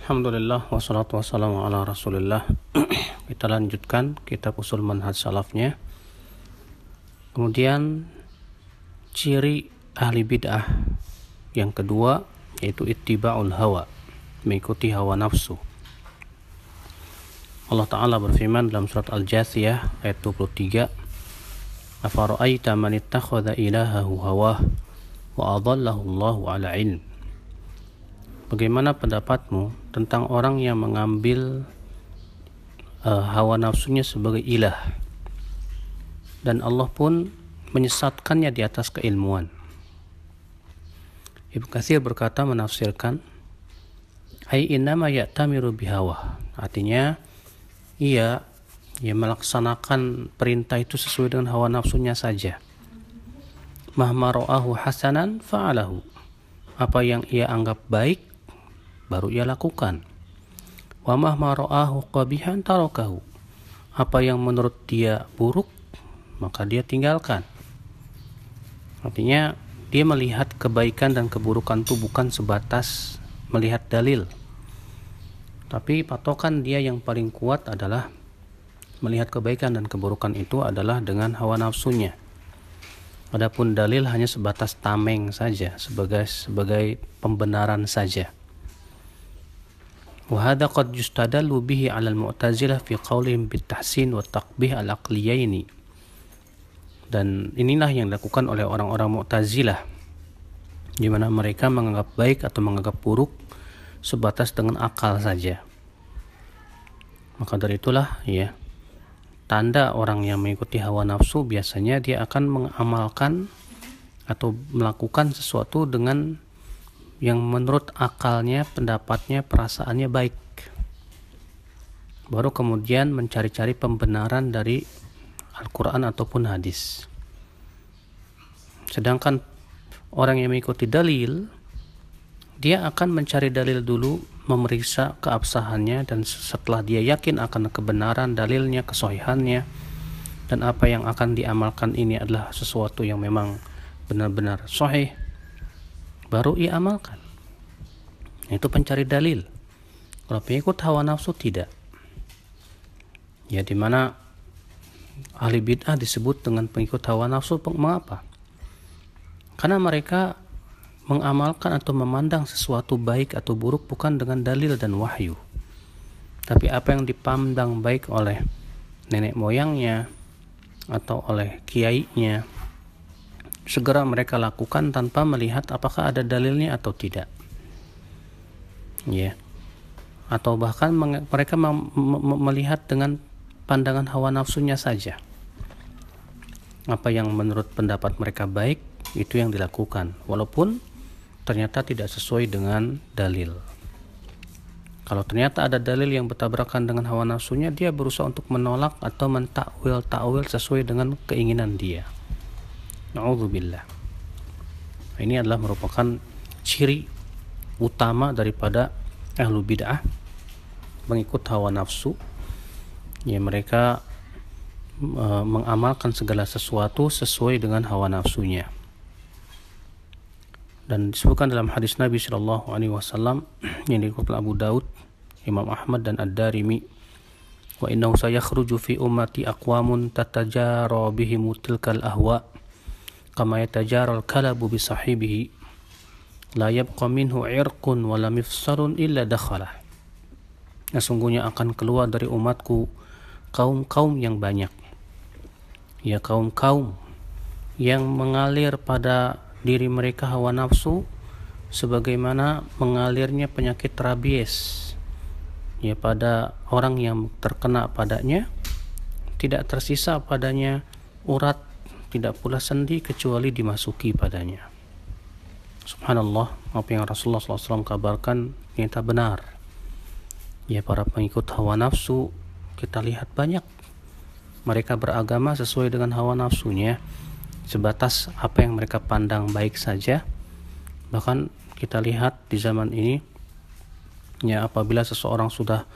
Alhamdulillah wassalatu wassalamu ala rasulillah. Kita lanjutkan kitab usul manhaj salafnya. Kemudian ciri ahli bid'ah yang kedua yaitu ittiba'ul hawa, mengikuti hawa nafsu. Allah Ta'ala berfirman dalam surat Al-Jathiyah ayat 23, afara'aita man ittakhadha ilahahu hawah wa adallahu Allahu ala ilm. Bagaimana pendapatmu tentang orang yang mengambil hawa nafsunya sebagai ilah dan Allah pun menyesatkannya di atas keilmuan? Ibnu Katsir berkata menafsirkan ai innama ya'tamiru bihawa, artinya ia melaksanakan perintah itu sesuai dengan hawa nafsunya saja. Mahma ra'ahu hasanan fa'alahu, apa yang ia anggap baik baru ia lakukan. Wa mahma ra'ahu qabihan tarakahu, apa yang menurut dia buruk maka dia tinggalkan. Artinya dia melihat kebaikan dan keburukan itu bukan sebatas melihat dalil, tapi patokan dia yang paling kuat adalah melihat kebaikan dan keburukan itu adalah dengan hawa nafsunya. Adapun dalil hanya sebatas tameng saja, sebagai pembenaran saja. وهذا قد يستدل به على المعتزلة في قولهم بالتحسين والتقبيح العقليين. Dan inilah yang dilakukan oleh orang-orang Mu'tazilah, di mana mereka menganggap baik atau menganggap buruk sebatas dengan akal saja. Maka dari itulah tanda orang yang mengikuti hawa nafsu biasanya dia akan mengamalkan atau melakukan sesuatu dengan yang menurut akalnya, pendapatnya, perasaannya baik. Baru kemudian mencari-cari pembenaran dari Al-Quran ataupun hadis. Sedangkan orang yang mengikuti dalil, dia akan mencari dalil dulu, memeriksa keabsahannya, dan setelah dia yakin akan kebenaran dalilnya, kesohihannya, dan apa yang akan diamalkan ini adalah sesuatu yang memang benar-benar sahih, baru ia amalkan. Itu pencari dalil. Kalau pengikut hawa nafsu tidak. Ya, dimana ahli bid'ah disebut dengan pengikut hawa nafsu. Mengapa? Karena mereka mengamalkan atau memandang sesuatu baik atau buruk bukan dengan dalil dan wahyu, tapi apa yang dipandang baik oleh nenek moyangnya atau oleh kiainya, segera mereka lakukan tanpa melihat apakah ada dalilnya atau tidak. Atau bahkan mereka melihat dengan pandangan hawa nafsunya saja. Apa yang menurut pendapat mereka baik, itu yang dilakukan, walaupun ternyata tidak sesuai dengan dalil. Kalau ternyata ada dalil yang bertabrakan dengan hawa nafsunya, dia berusaha untuk menolak atau mentakwil sesuai dengan keinginan dia. Na'udzubillah. Ini adalah merupakan ciri utama daripada ahlu bid'ah, mengikut hawa nafsu. Mereka mengamalkan segala sesuatu sesuai dengan hawa nafsunya. Dan disebutkan dalam hadis Nabi sallallahu alaihi wasallam yang diriwayatkan Abu Daud, Imam Ahmad dan Ad-Darimi, wa innahu sayakhruju fi ummati aqwamun tatajara bihim tilkal ahwa kama yatajaral kalabu bi sahibihi la yabqa minhu irqun wala mifsarun illa dakhalah. Sesungguhnya akan keluar dari umatku kaum-kaum yang banyak, kaum-kaum yang mengalir pada diri mereka hawa nafsu sebagaimana mengalirnya penyakit rabies pada orang yang terkena padanya. Tidak tersisa padanya urat, tidak pula sendi kecuali dimasuki padanya. Subhanallah, apa yang Rasulullah SAW kabarkan ternyata benar. Para pengikut hawa nafsu, kita lihat banyak mereka beragama sesuai dengan hawa nafsunya, sebatas apa yang mereka pandang baik saja. Bahkan kita lihat di zaman ini, apabila seseorang sudah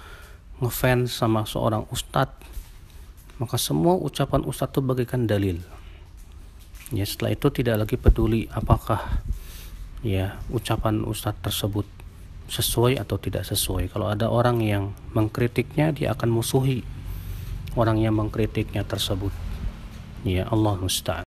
ngefans sama seorang ustadz, maka semua ucapan ustadz itu bagaikan dalil. Setelah itu tidak lagi peduli apakah ucapan ustadz tersebut sesuai atau tidak sesuai. Kalau ada orang yang mengkritiknya, dia akan musuhi orang yang mengkritiknya tersebut. Ya Allah musta'an.